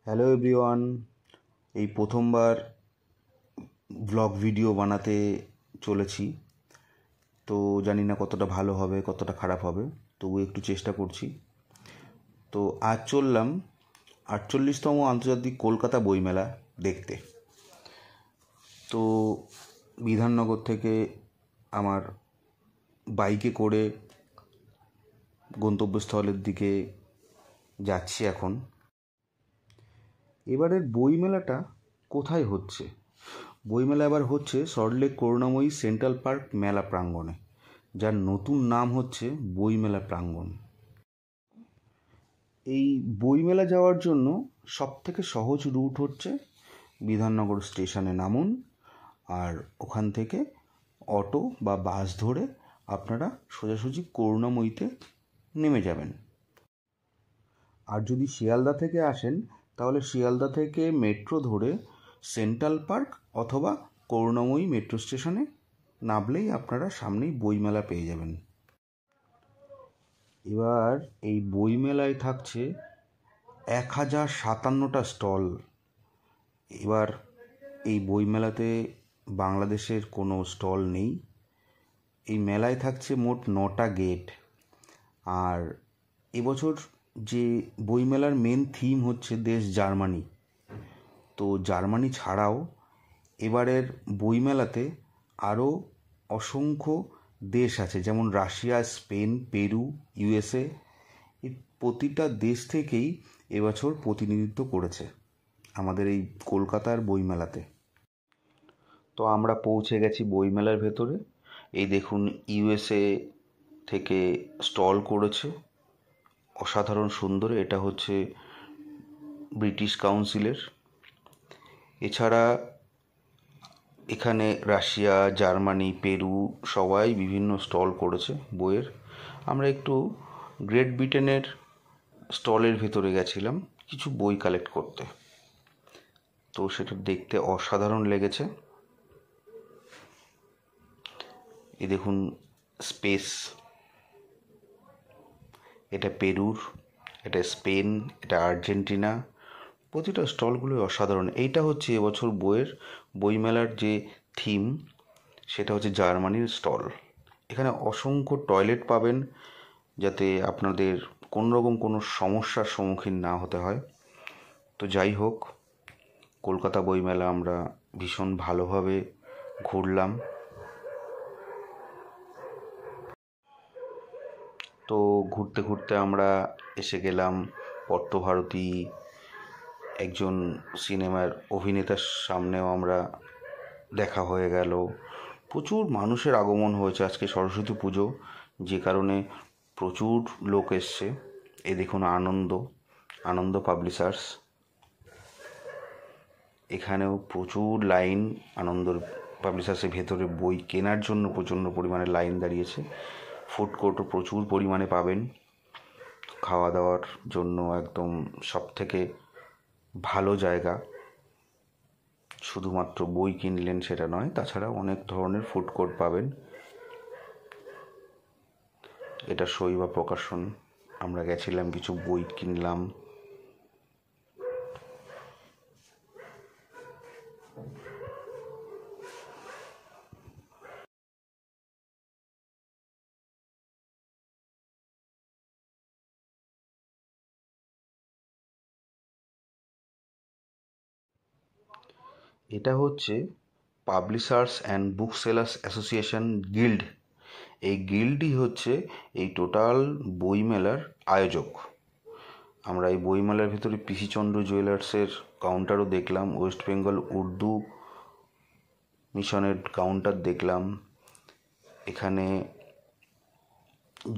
Hello everyone, এই প্রথমবার blog video বানাতে চলেছি। তো জানি না কতটা ভালো হবে কতটা খারাপ হবে, তবু একটু চেষ্টা করছি। তো আজ চললাম 48তম আন্তর্জাতিক কলকাতা বইমেলা দেখতে। তো বিধাননগর থেকে আমার বাইকে করে গন্তব্যস্থলের দিকে যাচ্ছি এখন। এবারের বইমেলাটা কোথায় হচ্ছে? বইমেলা এবার হচ্ছে সল্টলেক করুণাময়ী সেন্ট্রাল পার্ক মেলা প্রাঙ্গণে, যার নতুন নাম হচ্ছে বইমেলা প্রাঙ্গণ। এই বইমেলা যাওয়ার জন্য সবথেকে সহজ রুট হচ্ছে বিধাননগর স্টেশনে নামুন, আর ওখান থেকে অটো বা বাস ধরে আপনারা সোজাসুজি করুণাময়ীতে নেমে যাবেন। আর যদি শিয়ালদা থেকে আসেন তাহলে শিয়ালদা থেকে মেট্রো ধরে সেন্ট্রাল পার্ক অথবা করুণাময়ী মেট্রো স্টেশনে নামলেই আপনারা সামনেই বইমেলা পেয়ে যাবেন। এবার এই বইমেলায় থাকছে 1057টা স্টল। এবার এই বইমেলাতে বাংলাদেশের কোনো স্টল নেই। এই মেলায় থাকছে মোট 9টা গেট। আর এবছর যে বইমেলার মেন থিম হচ্ছে দেশ জার্মানি। তো জার্মানি ছাড়াও এবারের বইমেলাতে আরও অসংখ্য দেশ আছে, যেমন রাশিয়া, স্পেন, পেরু, ইউএসএ। এই প্রতিটা দেশ থেকেই এবছর প্রতিনিধিত্ব করেছে আমাদের এই কলকাতার বইমেলাতে। তো আমরা পৌঁছে গেছি বইমেলার ভেতরে। এই দেখুন, ইউএসএ থেকে স্টল করেছে, অসাধারণ সুন্দর। এটা হচ্ছে ব্রিটিশ কাউন্সিলের। এছাড়া এখানে রাশিয়া, জার্মানি, পেরু সবাই বিভিন্ন স্টল করেছে বইয়ের। আমরা একটু গ্রেট ব্রিটেনের স্টলের ভেতরে গেছিলাম কিছু বই কালেক্ট করতে। তো সেটা দেখতে অসাধারণ লেগেছে। এই দেখুন, স্পেস, এটা পেরুর, এটা স্পেন, এটা আর্জেন্টিনা। প্রতিটা স্টলগুলোই অসাধারণ। এইটা হচ্ছে এবছর বইমেলার যে থিম, সেটা হচ্ছে জার্মানির স্টল। এখানে অসংখ্য টয়লেট পাবেন, যাতে আপনাদের কোনোরকম কোনো সমস্যার সম্মুখীন না হতে হয়। তো যাই হোক, কলকাতা বইমেলা আমরা ভীষণ ভালোভাবে ঘুরলাম। তো ঘুরতে ঘুরতে আমরা এসে গেলাম পট্টভারতী, একজন সিনেমার অভিনেতার সামনেও আমরা দেখা হয়ে গেল। প্রচুর মানুষের আগমন হয়েছে, আজকে সরস্বতী পুজো, যে কারণে প্রচুর লোক এসছে। এই দেখুন, আনন্দ পাবলিশার্স, এখানেও প্রচুর লাইন। আনন্দ পাবলিশার্সের ভেতরে বই কেনার জন্য প্রচণ্ড পরিমাণে লাইন দাঁড়িয়েছে। ফুড কোর্টও প্রচুর পরিমাণে পাবেন, খাওয়া দাওয়ার জন্য একদম সবথেকে ভালো জায়গা। শুধুমাত্র বই কিনলেন সেটা নয়, তাছাড়া অনেক ধরনের ফুড কোর্ট পাবেন। এটা শৈবা প্রকাশন, আমরা গেছিলাম, কিছু বই কিনলাম। এটা হচ্ছে publishers and book sellers association guild. এই গিল্ডই হচ্ছে এই টোটাল বইমেলার আয়োজক। আমরা এই বইমেলার ভিতরে পিসিচন্দ্র জুয়েলার্সের কাউন্টারও দেখলাম, ওয়েস্ট বেঙ্গল উর্দু মিশনের কাউন্টার দেখলাম, এখানে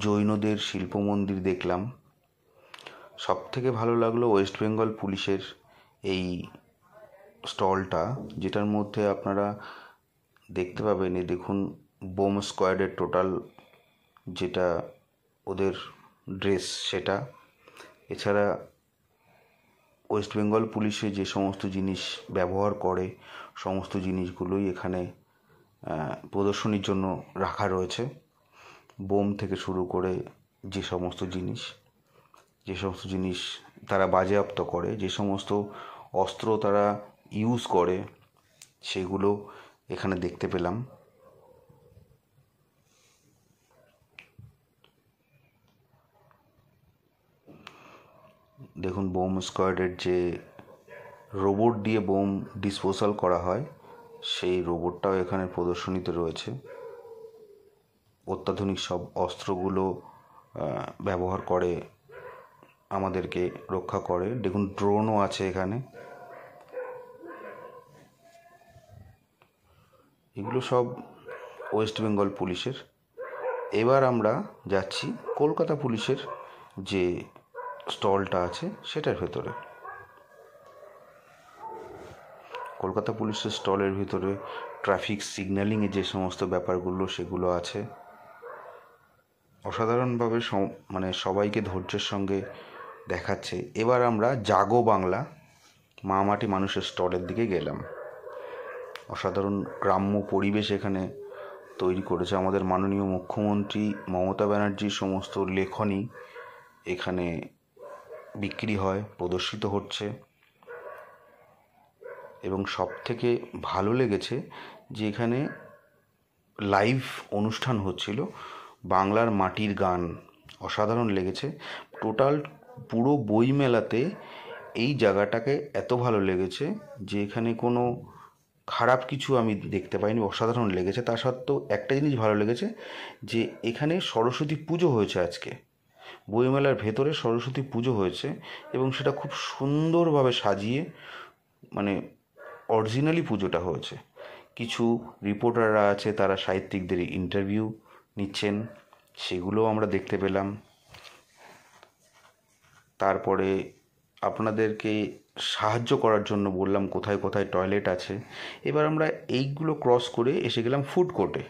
জৈনদের শিল্প মন্দির দেখলাম। সব থেকে ভালো লাগলো ওয়েস্ট বেঙ্গল পুলিশের এই স্টলটা, যেটার মধ্যে আপনারা দেখতে পাবেন, এই দেখুন, বোম স্কোয়াডের টোটাল যেটা ওদের ড্রেস সেটা। এছাড়া ওয়েস্ট বেঙ্গল পুলিশে যে সমস্ত জিনিস ব্যবহার করে সমস্ত জিনিসগুলোই এখানে প্রদর্শনীর জন্য রাখা রয়েছে। বোম থেকে শুরু করে যে সমস্ত জিনিস তারা বাজেয়াপ্ত করে, যে সমস্ত অস্ত্র তারা ইউজ করে, সেগুলো এখানে দেখতে পেলাম। দেখুন, বোম স্কোয়াডের যে রোবট দিয়ে বোম ডিসপোজাল করা হয়, সেই রোবটটাও এখানে প্রদর্শনীতে রয়েছে। অত্যাধুনিক সব অস্ত্রগুলো ব্যবহার করে আমাদেরকে রক্ষা করে। দেখুন, ড্রোনও আছে এখানে। এগুলো সব ওয়েস্ট বেঙ্গল পুলিশের। এবার আমরা যাচ্ছি কলকাতা পুলিশের যে স্টলটা আছে সেটার ভেতরে। কলকাতা পুলিশের স্টলের ভিতরে ট্রাফিক সিগন্যালিংয়ে যে সমস্ত ব্যাপারগুলো সেগুলো আছে। অসাধারণভাবে সবাইকে ধৈর্যের সঙ্গে দেখাচ্ছে। এবার আমরা জাগো বাংলা মা মাটি মানুষের স্টলের দিকে গেলাম। অসাধারণ গ্রাম্য পরিবেশ এখানে তৈরি করেছে আমাদের মাননীয় মুখ্যমন্ত্রী মমতা ব্যানার্জির সমস্ত লেখনী এখানে বিক্রি হয়, প্রদর্শিত হচ্ছে। এবং সবথেকে ভালো লেগেছে যে এখানে লাইভ অনুষ্ঠান হচ্ছিল, বাংলার মাটির গান। অসাধারণ লেগেছে। টোটাল পুরো বইমেলাতে এই জায়গাটাকে এত ভালো লেগেছে যে এখানে কোনো খারাপ কিছু আমি দেখতে পাইনি। অসাধারণ লেগেছে। তা সত্ত্বেও একটা জিনিস ভালো লেগেছে যে এখানে সরস্বতী পুজো হয়েছে আজকে। বইমেলার ভেতরে সরস্বতী পুজো হয়েছে এবং সেটা খুব সুন্দরভাবে সাজিয়ে, অরিজিনালি পুজোটা হয়েছে। কিছু রিপোর্টাররা আছে, তারা সাহিত্যিকদের ইন্টারভিউ নিচ্ছেন, সেগুলোও আমরা দেখতে পেলাম। তারপরে আপনাদেরকে সাহায্য করার জন্য বললাম কোথায় কোথায় টয়লেট আছে। এবার আমরা এইগুলো ক্রস করে এসে গেলাম ফুড কোর্টে।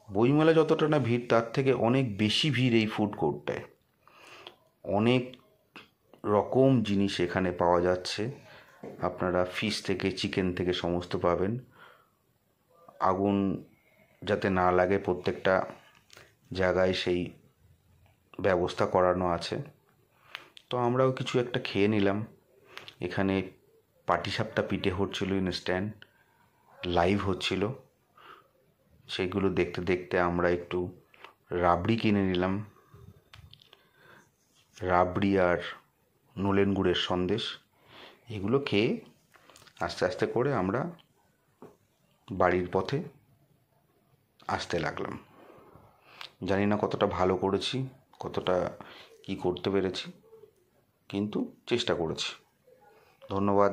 বইমেলা যতটা না ভিড়, তার থেকে অনেক বেশি ভিড় এই ফুড কোর্টটায়। অনেক রকম জিনিস এখানে পাওয়া যাচ্ছে। আপনারা ফিশ থেকে চিকেন থেকে সমস্ত পাবেন। আগুন যাতে না লাগে প্রত্যেকটা জায়গায় সেই ব্যবস্থা করানো আছে। তো আমরাও কিছু একটা খেয়ে নিলাম। এখানে পাটিসাপটা পিঠে হচ্ছিল ইনস্ট্যান্ট, লাইভ হচ্ছিল। সেগুলো দেখতে দেখতে আমরা একটু রাবড়ি কিনে নিলাম। রাবড়ি আর নলেন গুড়ের সন্দেশ, এগুলো খেয়ে আস্তে আস্তে করে আমরা বাড়ির পথে আসতে লাগলাম। জানি না কতটা ভালো করেছি, কতটা কি করতে পেরেছি, কিন্তু চেষ্টা করেছি। ধন্যবাদ।